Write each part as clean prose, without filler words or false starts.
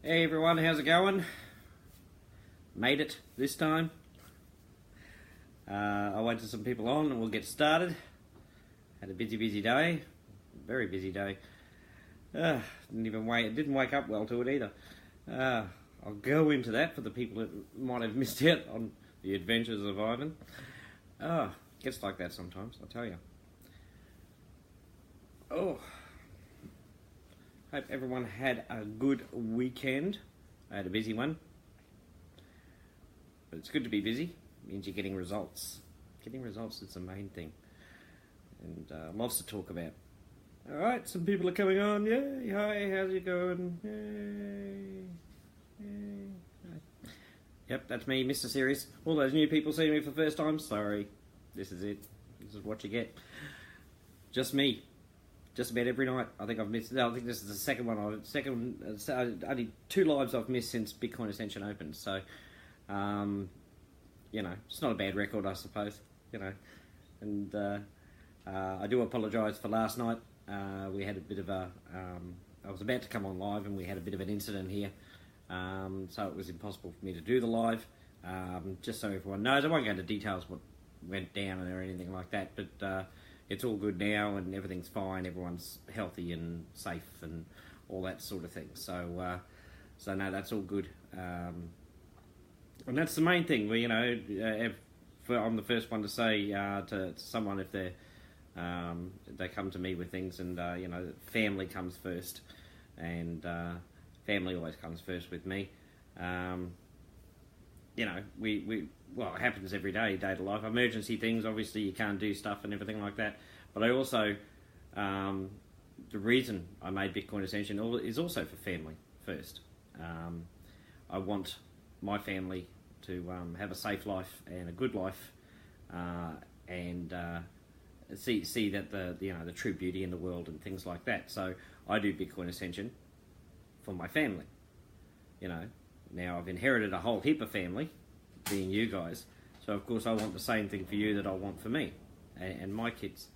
Hey everyone, how's it going? Made it this time. I waited some people on and we'll get started. Had a busy day. Very busy day. Didn't wake up well to it either. I'll go into that for the people that might have missed out on the adventures of Ivan. Gets like that sometimes, I tell you. Hope everyone had a good weekend. I had a busy one. But it's good to be busy. It means you're getting results. Getting results is the main thing. And lots to talk about. Alright, some people are coming on. Yay, hi, how's it going? Yay. Yep, that's me, Mr. Serious. All those new people seeing me for the first time, sorry. This is it. This is what you get. Just me. Just about every night. I think I've missed. I think this is the second one. Only 2 lives I've missed since Bitcoin Ascension opened. So, it's not a bad record, I suppose. And I do apologise for last night. We had a bit of a. I was about to come on live, and we had a bit of an incident here. So it was impossible for me to do the live. Just so everyone knows, I won't go into details what went down or anything like that, but. It's all good now and everything's fine. Everyone's healthy and safe and all that sort of thing. So no, that's all good. And that's the main thing. I'm the first one to say to someone if they come to me with things, and family comes first, and family always comes first with me. Well, it happens every day to life. Emergency things, obviously you can't do stuff and everything like that. But I also, the reason I made Bitcoin Ascension is also for family first. I want my family to have a safe life and a good life, and see that the true beauty in the world and things like that. So I do Bitcoin Ascension for my family. Now I've inherited a whole heap of family, being you guys, so of course I want the same thing for you that I want for me and my kids,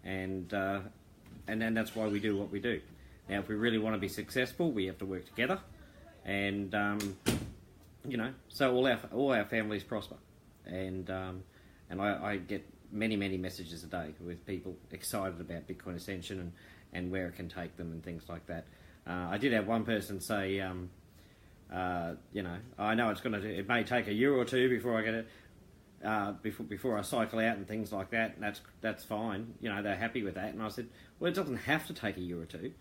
and then that's why we do what we do. Now, if we really want to be successful, we have to work together, and so all our families prosper, and I get many messages a day with people excited about Bitcoin Ascension and where it can take them and things like that. I did have one person say. I know it may take a year or two before I get it, before I cycle out and things like that. And that's fine. They're happy with that. And I said, well, it doesn't have to take a year or two.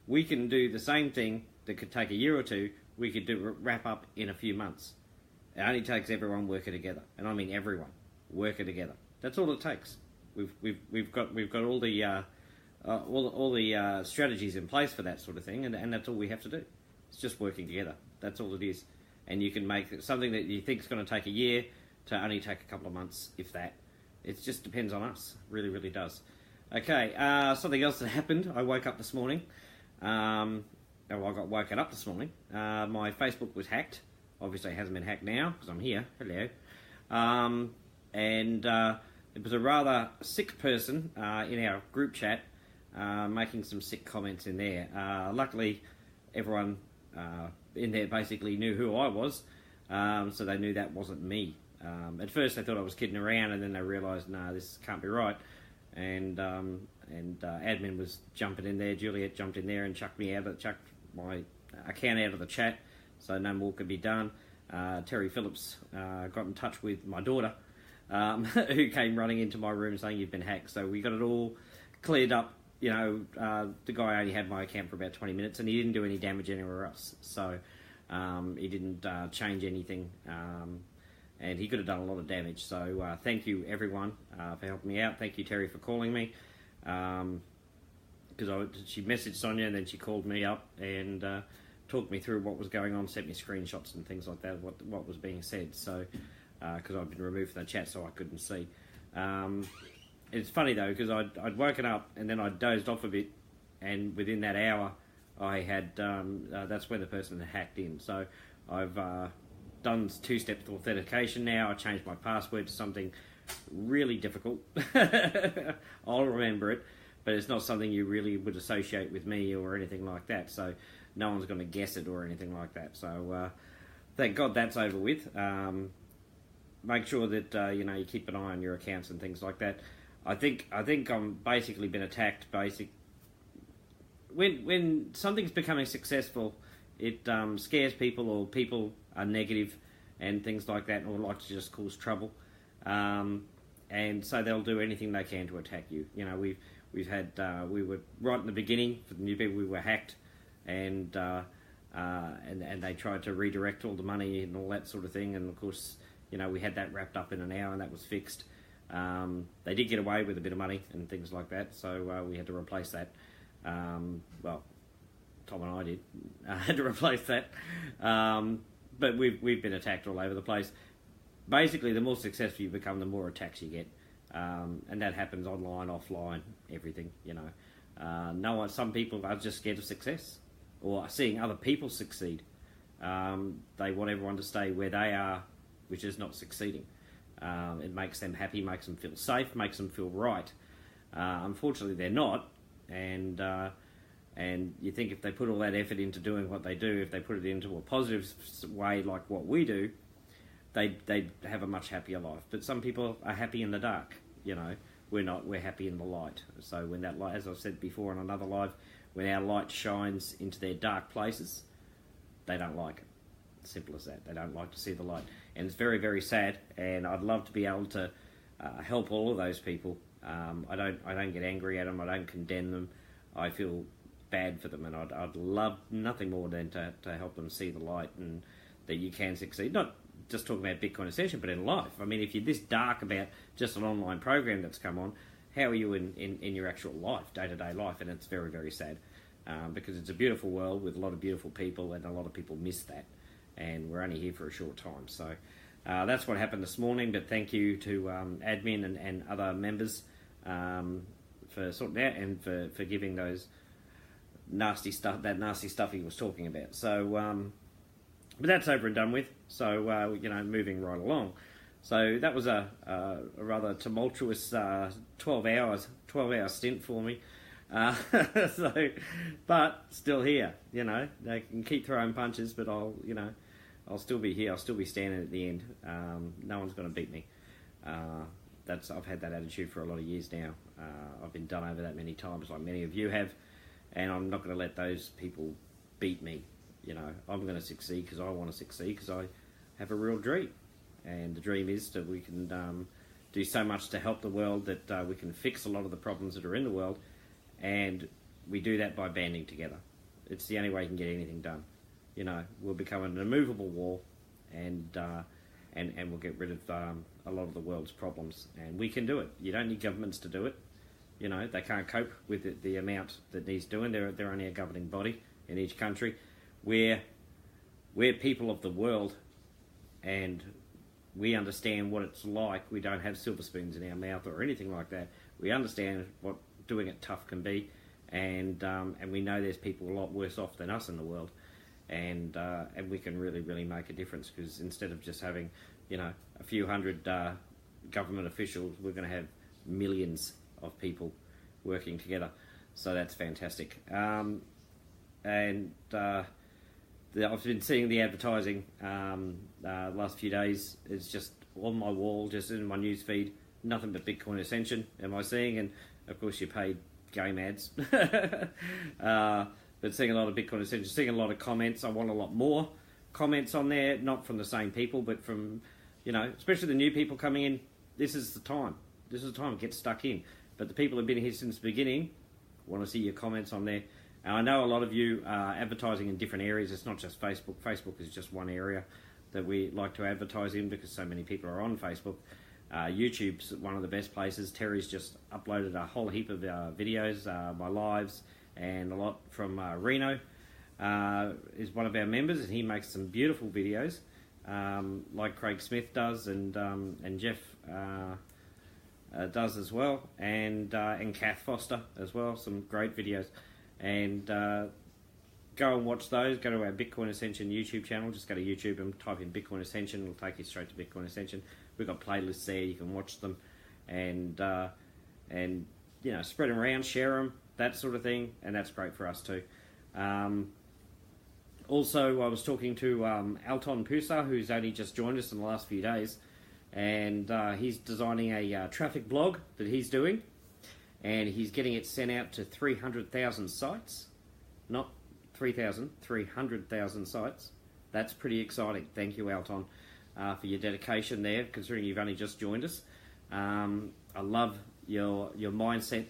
We can do the same thing that could take a year or two. We could wrap up in a few months. It only takes everyone working together, and I mean everyone working together. That's all it takes. We've got all the strategies in place for that sort of thing, and that's all we have to do. It's just working together. That's all it is. And you can make something that you think is going to take a year to only take a couple of months, if that. It just depends on us. Really, really does. Okay, something else that happened. I woke up this morning. I got woken up this morning. My Facebook was hacked. Obviously it hasn't been hacked now, because I'm here. Hello. It was a rather sick person in our group chat making some sick comments in there. Luckily, everyone in there basically knew who I was, so they knew that wasn't me. At first they thought I was kidding around, and then they realised, no, this can't be right. And admin was jumping in there. Juliet jumped in there and chucked my account out of the chat, so no more could be done. Terry Phillips got in touch with my daughter, who came running into my room saying you've been hacked. So we got it all cleared up. The guy only had my account for about 20 minutes, and he didn't do any damage anywhere else. So he didn't change anything, and he could have done a lot of damage. So thank you, everyone, for helping me out. Thank you, Terry, for calling me. Because she messaged Sonia, and then she called me up and talked me through what was going on, sent me screenshots and things like that, what was being said. So because I'd been removed from the chat, so I couldn't see. It's funny though, because I'd woken up and then I'd dozed off a bit, and within that hour I had that's when the person had hacked in. So I've done 2-step authentication now. I changed my password to something really difficult. I'll remember it, but it's not something you really would associate with me or anything like that. So no one's going to guess it or anything like that. So thank God that's over with. Make sure that you keep an eye on your accounts and things like that. I think I'm basically been attacked. When something's becoming successful, it scares people, or people are negative and things like that, or like to just cause trouble. And so they'll do anything they can to attack you. We've had we were right in the beginning for the new people. We were hacked, and they tried to redirect all the money and all that sort of thing. And of course, we had that wrapped up in an hour, and that was fixed. They did get away with a bit of money and things like that, so we had to replace that. Well, Tom and I did had to replace that. But we've been attacked all over the place. Basically, the more successful you become, the more attacks you get, and that happens online, offline, everything. Some people are just scared of success or seeing other people succeed. They want everyone to stay where they are, which is not succeeding. It makes them happy, makes them feel safe, makes them feel right. Unfortunately, they're not, and you think if they put all that effort into doing what they do, if they put it into a positive way like what we do, they'd have a much happier life. But some people are happy in the dark. We're not. We're happy in the light. So when that light, as I've said before on another live, when our light shines into their dark places, they don't like it. Simple as that. They don't like to see the light, and it's very, very sad. And I'd love to be able to help all of those people. I don't get angry at them. I don't condemn them. I feel bad for them, and I'd love nothing more than to help them see the light and that you can succeed. Not just talking about Bitcoin Ascension, but in life. I mean, if you're this dark about just an online program that's come on, how are you in your actual life, day-to-day life? And it's very, very sad because it's a beautiful world with a lot of beautiful people, and a lot of people miss that. And we're only here for a short time. So that's what happened this morning, but thank you to admin and other members for sorting out and for giving those nasty stuff he was talking about. So but that's over and done with, so moving right along. So that was a rather tumultuous 12-hour stint for me. But still here. They can keep throwing punches, but I'll still be here. I'll still be standing at the end. No one's going to beat me. I've had that attitude for a lot of years now. I've been done over that many times, like many of you have, and I'm not going to let those people beat me. I'm going to succeed because I want to succeed, because I have a real dream, and the dream is that we can do so much to help the world, that we can fix a lot of the problems that are in the world, and we do that by banding together. It's the only way you can get anything done. We'll become an immovable wall, and we'll get rid of a lot of the world's problems, and we can do it. You don't need governments to do it. They can't cope with the amount that needs doing. They're only a governing body in each country. We're people of the world, and we understand what it's like. We don't have silver spoons in our mouth or anything like that. We understand what doing it tough can be, and we know there's people a lot worse off than us in the world, and we can really, really make a difference, because instead of just having a few hundred government officials, we're going to have millions of people working together. So that's fantastic. I've been seeing the advertising last few days. It's just on my wall, just in my news feed. Nothing but Bitcoin Ascension am I seeing, and of course you paid game ads. But seeing a lot of Bitcoin Ascension, seeing a lot of comments. I want a lot more comments on there, not from the same people, but from, especially the new people coming in. This is the time. This is the time to get stuck in. But the people who've been here since the beginning, want to see your comments on there. And I know a lot of you are advertising in different areas. It's not just Facebook. Facebook is just one area that we like to advertise in, because so many people are on Facebook. YouTube's one of the best places. Terry's just uploaded a whole heap of videos, my lives, and a lot from Reno. Is one of our members, and he makes some beautiful videos, like Craig Smith does, and Jeff does as well, and Kath Foster as well. Some great videos. And go and watch those. Go to our Bitcoin Ascension YouTube channel. Just go to YouTube and type in Bitcoin Ascension. It'll take you straight to Bitcoin Ascension. We've got playlists there. You can watch them, and spread them around, share them, that sort of thing. And that's great for us too. Also, I was talking to Elton Gustav, who's only just joined us in the last few days, and he's designing a traffic blog that he's doing, and he's getting it sent out to 300,000 sites, not 3,000, 300,000 sites. That's pretty exciting. Thank you, Elton, for your dedication there, considering you've only just joined us. I love your mindset.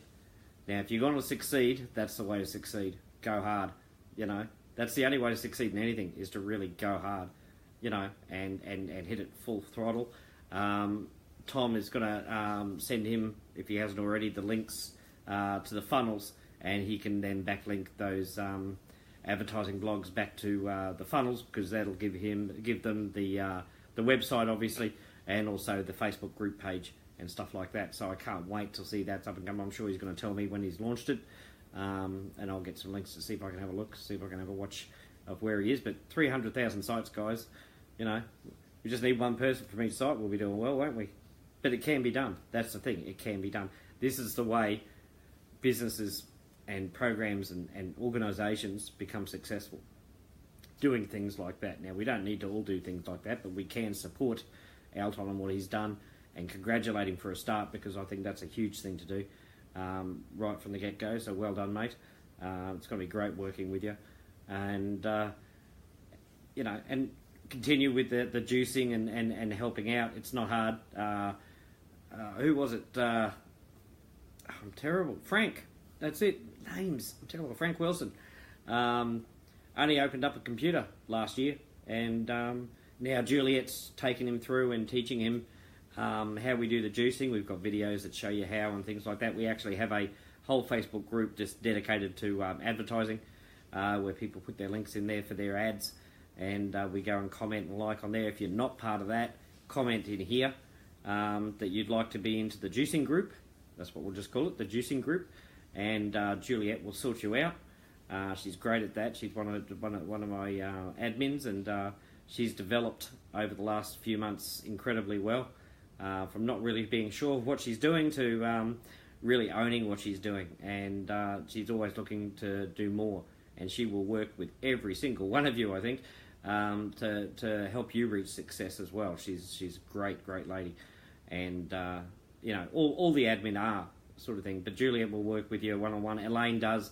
Now, if you're going to succeed, that's the way to succeed. Go hard, you know. That's the only way to succeed in anything, is to really go hard, you know, and hit it full throttle. Tom is going to send him, if he hasn't already, the links to the funnels, and he can then backlink those advertising blogs back to the funnels, because that'll give them the website, obviously, and also the Facebook group page and stuff like that. So I can't wait to see that's up and coming. I'm sure he's going to tell me when he's launched it. And I'll get some links to see if I can have a look, see if I can have a watch of where he is. But 300,000 sites, guys, you know, we just need one person from each site. We'll be doing well, won't we? But it can be done. That's the thing. It can be done. This is the way businesses and programs and organisations become successful. Doing things like that. Now, we don't need to all do things like that, but we can support Elton on what he's done and congratulate him for a start, because I think that's a huge thing to do. Right from the get-go, so well done, mate. It's going to be great working with you, and you know, and continue with the juicing and helping out. It's not hard. Who was it? I'm terrible. Frank. That's it. Names. I'm terrible. Frank Wilson. Only opened up a computer last year, and now Juliet's taking him through and teaching him how we do the juicing. We've got videos that show you how and things like that. We actually have a whole Facebook group just dedicated to advertising, where people put their links in there for their ads, and we go and comment and like on there. If you're not part of that, comment in here that you'd like to be into the juicing group. That's what we'll just call it, the juicing group, and Juliet will sort you out. She's great at that. She's one of my admins, and she's developed over the last few months incredibly well. From not really being sure of what she's doing to really owning what she's doing, and she's always looking to do more, and she will work with every single one of you, I think, to help you reach success as well. She's a great lady, and you know, all the admin are sort of thing, but Juliet will work with you one-on-one. Elaine does.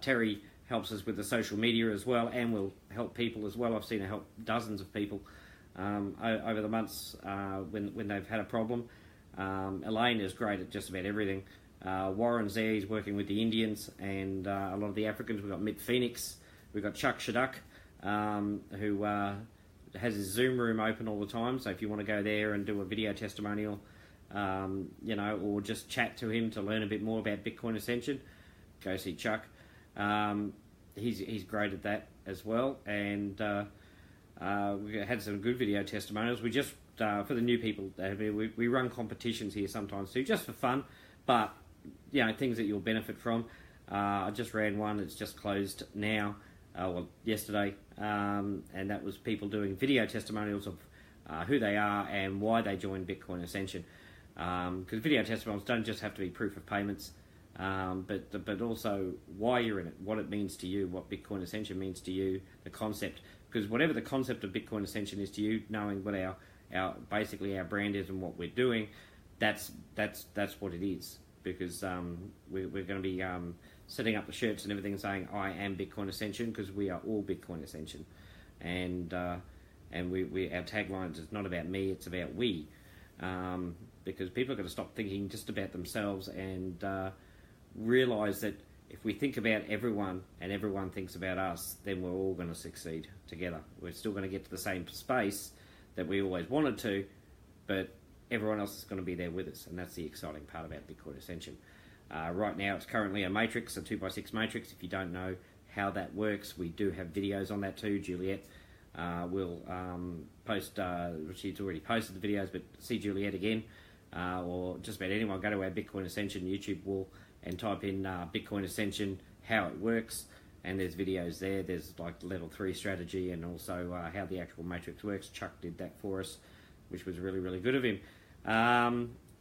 Terry helps us with the social media as well, and will help people as well. I've seen her help dozens of people over the months when they've had a problem. Elaine is great at just about everything. Warren's there, he's working with the Indians and a lot of the Africans. We've got Mitt Phoenix, we've got Chuck Shaduk, who has his Zoom room open all the time, so if you want to go there and do a video testimonial, you know, or just chat to him to learn a bit more about Bitcoin Ascension, go see Chuck. He's great at that as well, and we had some good video testimonials. We just, for the new people, we run competitions here sometimes too, just for fun, but, you know, things that you'll benefit from. I just ran one, it's just closed now, well, yesterday, and that was people doing video testimonials of who they are and why they joined Bitcoin Ascension. Because video testimonials don't just have to be proof of payments, but also why you're in it, what it means to you, what Bitcoin Ascension means to you, the concept. Because whatever the concept of Bitcoin Ascension is to you, knowing what our basically our brand is and what we're doing, that's what it is. Because we're going to be setting up the shirts and everything, saying I am Bitcoin Ascension, because we are all Bitcoin Ascension, and we our tagline is not about me, it's about we, because people are going to stop thinking just about themselves and realise that if we think about everyone and everyone thinks about us, then we're all going to succeed together. We're still going to get to the same space that we always wanted to, but everyone else is going to be there with us, and that's the exciting part about Bitcoin Ascension. Right now it's currently a matrix, a 2x6 matrix. If you don't know how that works, we do have videos on that too. Juliet will post, she's already posted the videos, but see Juliet again, or just about anyone, go to our Bitcoin Ascension YouTube wall and type in Bitcoin Ascension, how it works, and there's videos there. There's like level 3 strategy, and also how the actual matrix works. Chuck did that for us, which was really, really good of him.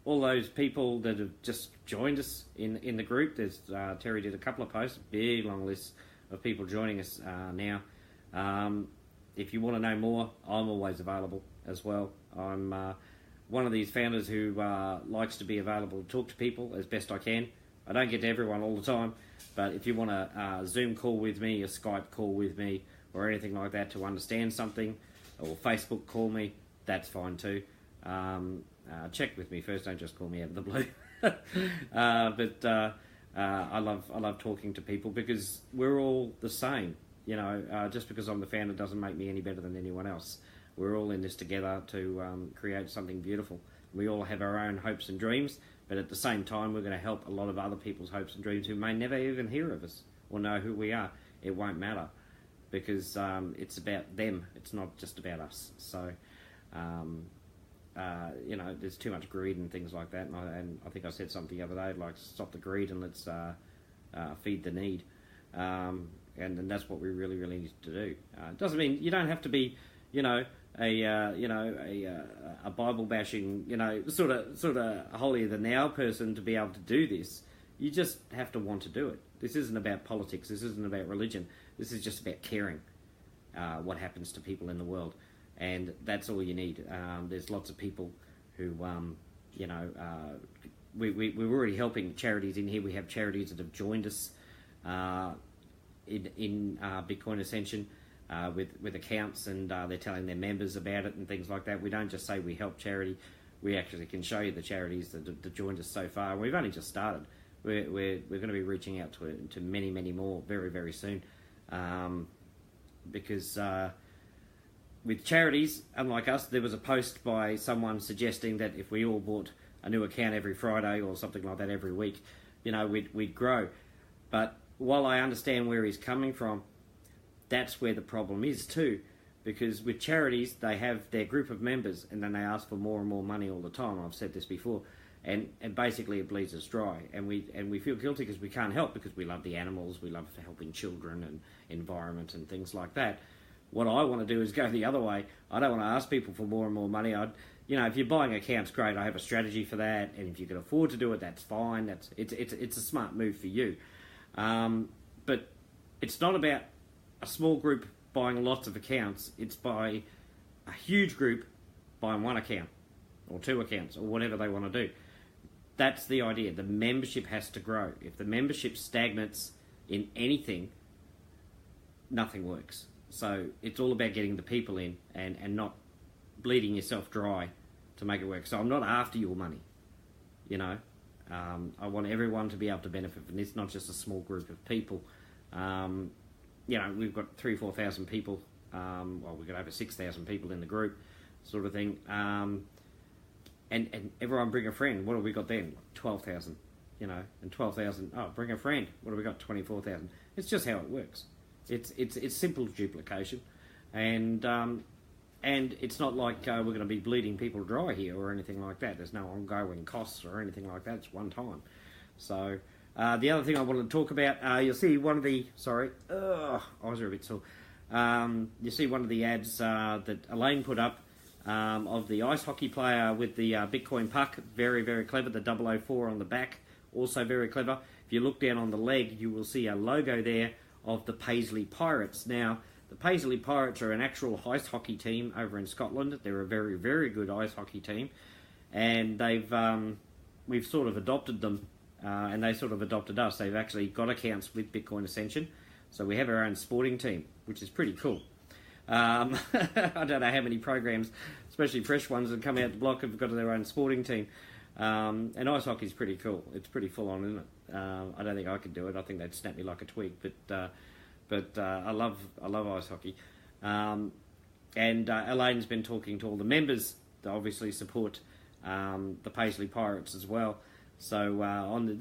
All those people that have just joined us in the group, there's Terry did a couple of posts, big long list of people joining us now. If you want to know more, I'm always available as well. I'm one of these founders who likes to be available to talk to people as best I can. I don't get to everyone all the time, but if you want a Zoom call with me, a Skype call with me, or anything like that to understand something, or Facebook call me, that's fine too. Check with me first, don't just call me out of the blue. I love talking to people because we're all the same. You know, just because I'm the founder doesn't make me any better than anyone else. We're all in this together to create something beautiful. We all have our own hopes and dreams, but at the same time, we're going to help a lot of other people's hopes and dreams who may never even hear of us or know who we are. It won't matter because it's about them. It's not just about us. So, you know, there's too much greed and things like that. And I think I said something the other day, like stop the greed and let's feed the need. And that's what we really, really need to do. It doesn't mean you don't have to be, you know, a Bible bashing, you know, sort of holier than thou person to be able to do this. You just have to want to do it. This isn't about politics. This isn't about religion. This is just about caring what happens to people in the world, and that's all you need. There's lots of people who, you know, we're already helping charities in here. We have charities that have joined us in Bitcoin Ascension. With accounts, and they're telling their members about it and things like that. We don't just say we help charity. We actually can show you the charities that joined us so far. We've only just started. We're going to be reaching out to many, many more very, very soon. Because with charities, unlike us, there was a post by someone suggesting that if we all bought a new account every Friday or something like that every week, you know, we'd grow. But while I understand where he's coming from, that's where the problem is too, because with charities they have their group of members and then they ask for more and more money all the time. I've said this before, and basically it bleeds us dry, and we feel guilty because we can't help, because we love the animals, we love helping children and environment and things like that. What I want to do is go the other way. I don't want to ask people for more and more money. You know, if you're buying accounts, great. I have a strategy for that, and if you can afford to do it, that's fine. It's a smart move for you, but it's not about a small group buying lots of accounts. It's by a huge group buying one account or two accounts or whatever they want to do. That's the idea. The membership has to grow. If the membership stagnates in anything, nothing works. So it's all about getting the people in and not bleeding yourself dry to make it work. So I'm not after your money, you know. I want everyone to be able to benefit from this, not just a small group of people. You know, we've got 3,000 or 4,000 people. Well, we've got over 6,000 people in the group, sort of thing. And everyone bring a friend. What have we got then? 12,000, you know, and 12,000. Oh, bring a friend. What have we got? 24,000. It's just how it works. It's simple duplication, and it's not like we're going to be bleeding people dry here or anything like that. There's no ongoing costs or anything like that. It's one time. So. The other thing I wanted to talk about, you'll see one of the... Sorry, eyes are a bit sore. You see one of the ads that Elaine put up of the ice hockey player with the Bitcoin puck. Very, very clever. The 004 on the back, also very clever. If you look down on the leg, you will see a logo there of the Paisley Pirates. Now, the Paisley Pirates are an actual ice hockey team over in Scotland. They're a very, very good ice hockey team. And we've sort of adopted them. And they sort of adopted us. They've actually got accounts with Bitcoin Ascension. So we have our own sporting team, which is pretty cool. I don't know how many programs, especially fresh ones that come out the block, have got their own sporting team. And ice hockey is pretty cool. It's pretty full on, isn't it? I don't think I could do it. I think they'd snap me like a twig. But I love ice hockey. And Elaine's been talking to all the members that obviously support the Paisley Pirates as well. So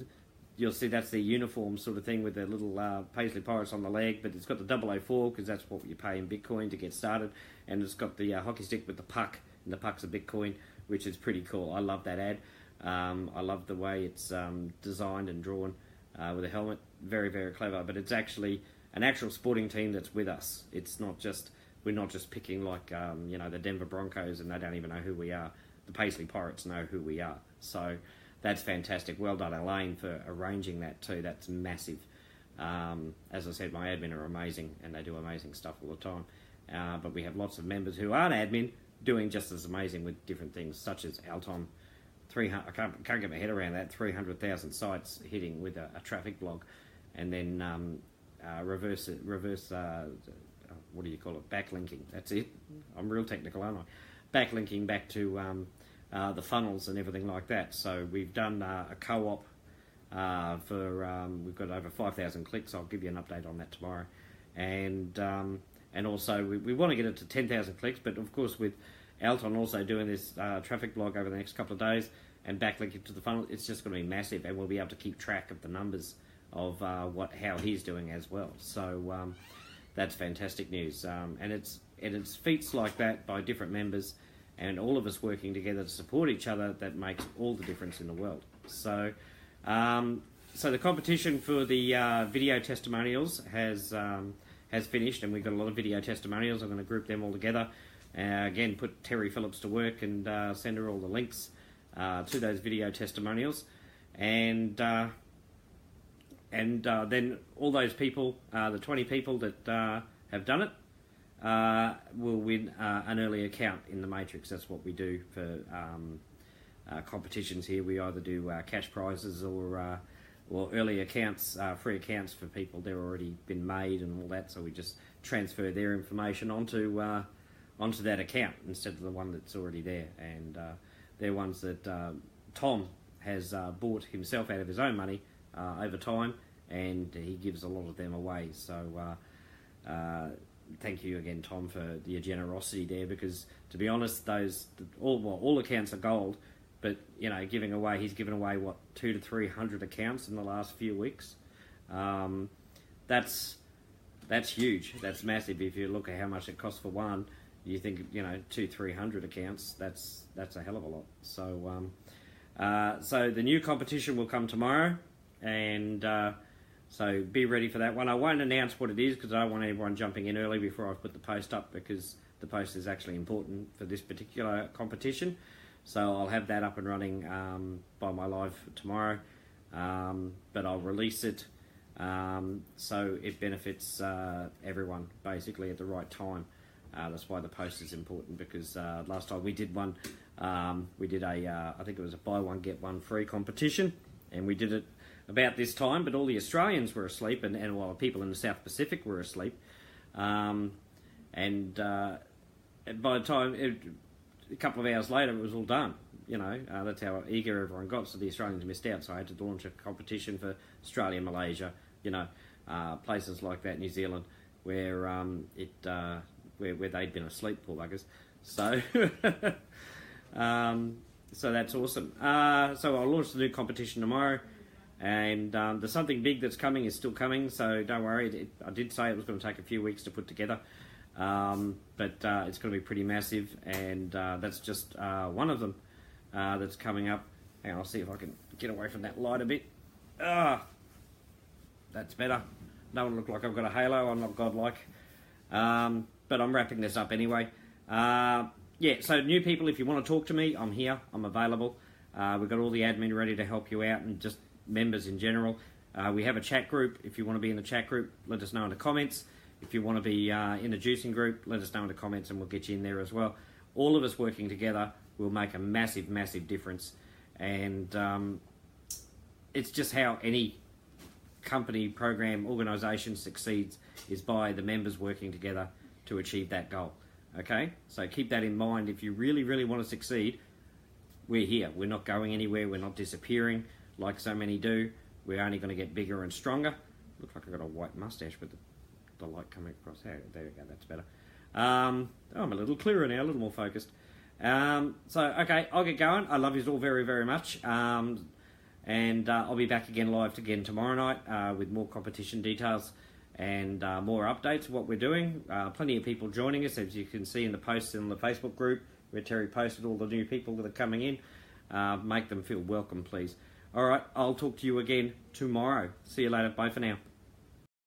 you'll see that's their uniform sort of thing with the little Paisley Pirates on the leg, but it's got the 004 because that's what you pay in Bitcoin to get started, and it's got the hockey stick with the puck, and the puck's a Bitcoin, which is pretty cool. I love that ad. I love the way it's designed and drawn with a helmet. Very, very clever, but it's actually an actual sporting team that's with us. It's not just, we're not just picking like, the Denver Broncos and they don't even know who we are. The Paisley Pirates know who we are. So that's fantastic. Well done, Elaine, for arranging that too. That's massive. As I said, my admin are amazing and they do amazing stuff all the time. But we have lots of members who aren't admin doing just as amazing with different things, such as Elton. I can't get my head around that. 300,000 sites hitting with a traffic blog, and then reverse. What do you call it? Backlinking. That's it. I'm real technical, aren't I? Backlinking back to the funnels and everything like that. So we've done a co-op we've got over 5,000 clicks. I'll give you an update on that tomorrow, and also we want to get it to 10,000 clicks. But of course, with Elton also doing this traffic blog over the next couple of days and backlinking to the funnel, it's just going to be massive, and we'll be able to keep track of the numbers of how he's doing as well. So that's fantastic news, and it's feats like that by different members and all of us working together to support each other that makes all the difference in the world. So the competition for the video testimonials has finished, and we've got a lot of video testimonials. I'm going to group them all together. Again, put Terry Phillips to work and send her all the links to those video testimonials, and then all those people, the 20 people that have done it, will win an early account in the Matrix. That's what we do for competitions here. We either do cash prizes or early accounts, free accounts for people. They're already been made and all that, so we just transfer their information onto that account instead of the one that's already there. And they're ones that Tom has bought himself out of his own money over time, and he gives a lot of them away. So thank you again, Tom, for your generosity there, because to be honest, all accounts are gold, but he's given away 200 to 300 accounts in the last few weeks. That's huge. That's massive. If you look at how much it costs for one, you think 200-300 accounts. That's a hell of a lot. So so the new competition will come tomorrow, and so be ready for that one. I won't announce what it is because I don't want everyone jumping in early before I put the post up, because the post is actually important for this particular competition. So I'll have that up and running by my live tomorrow, but I'll release it so it benefits everyone basically at the right time. That's why the post is important, because last time we did one, we did I think it was a buy one get one free competition, and we did it about this time, but all the Australians were asleep, and while people in the South Pacific were asleep, and by the time a couple of hours later it was all done. That's how eager everyone got, so the Australians missed out. So I had to launch a competition for Australia, Malaysia, places like that, New Zealand, where where they'd been asleep, poor buggers. So so that's awesome. So I'll launch the new competition tomorrow, and there's something big that's coming, is still coming, so don't worry. I did say it was going to take a few weeks to put together, but it's going to be pretty massive, and that's just one of them that's coming up. Hang on, I'll see if I can get away from that light a bit. That's better. Don't want to look like I've got a halo. I'm not godlike. But I'm wrapping this up anyway. So new people, if you want to talk to me, I'm here. I'm available. We've got all the admin ready to help you out, and just members in general. We have a chat group. If you want to be in the chat group, let us know in the comments. If you want to be in the juicing group, let us know in the comments, and we'll get you in there as well. All of us working together will make a massive, massive difference. And it's just how any company, program, organisation succeeds, is by the members working together to achieve that goal. Okay? So keep that in mind. If you really, really want to succeed, we're here. We're not going anywhere. We're not disappearing like so many do. We're only going to get bigger and stronger. Looks like I've got a white mustache with the light coming across. There we go. That's better. I'm a little clearer now, a little more focused. Okay, I'll get going. I love you all very, very much. And I'll be back again live again tomorrow night with more competition details and more updates of what we're doing. Plenty of people joining us, as you can see in the posts in the Facebook group where Terry posted all the new people that are coming in. Make them feel welcome, please. All right, I'll talk to you again tomorrow. See you later. Bye for now.